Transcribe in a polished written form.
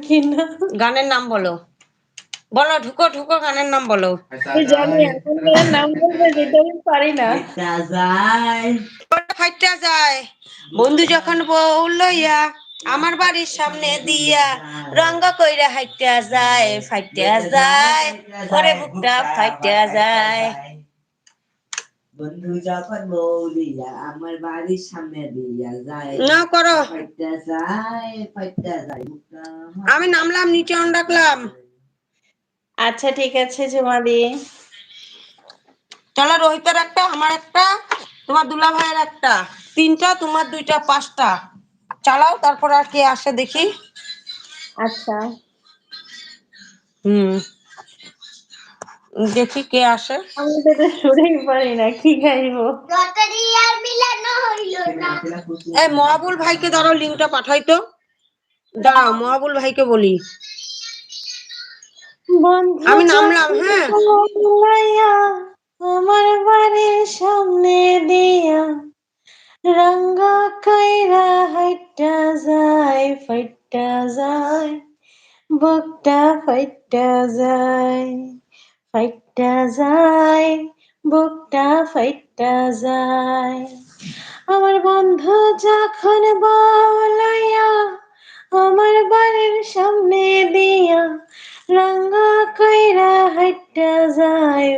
কিনা। গানের নাম বলো, বলো, ঢুকো ঢুকো, গানের নাম বলো। আমি জানি এখন গানের নাম বলবে যেটা আমি পারি না। ফাইটটা যায় বন্ধু যখন বউ লইয়া আমার বাড়ির সামনে দিয়া রঙ্গ কইরা হাইটা যায়, ফাইটা যায় ওরে বুকটা ফাইটা যায়। বন্ধু যখন বউ দিয়া আমার বাড়ির সামনে দিয়া যায় না করো, ফাইটা যায় ফাইটা যায়। আমি নামলাম, নিচে অন রাখলাম। আচ্ছা ঠিক আছে ঝুমাদি। চলো, রোহিতের একটা, আমার একটা, তোমার দুলা ভাইয়ের একটা, তিনটা, তোমার দুইটা, পাঁচটা। চালাও, তারপর আর কে আসে দেখি। আচ্ছা দেখি কে আসে। আমি তো এটা শুনেই পারি না, কি গাইবো। এই মহাবুল ভাইকে ধরো, লিঙ্কটা পাঠাইতো। দাঁড়াও, মহাবুল ভাইকে বলি। বন্ধু আমি নামলাম, যখন হ্যাঁ। বলাইয়া আমার বাড়ির সামনে দিয়া রঙ্গা কইরা হাইটা যায়, ফাইটা যায় বুকটা ফাইটা যায়, ফাইটা যায় বুকটা ফাইটা যায়। আমার বন্ধু যখন বলাইয়া আমার বাড়ির সামনে দিয়া রঙ্গা কইরা হাইটা যায়।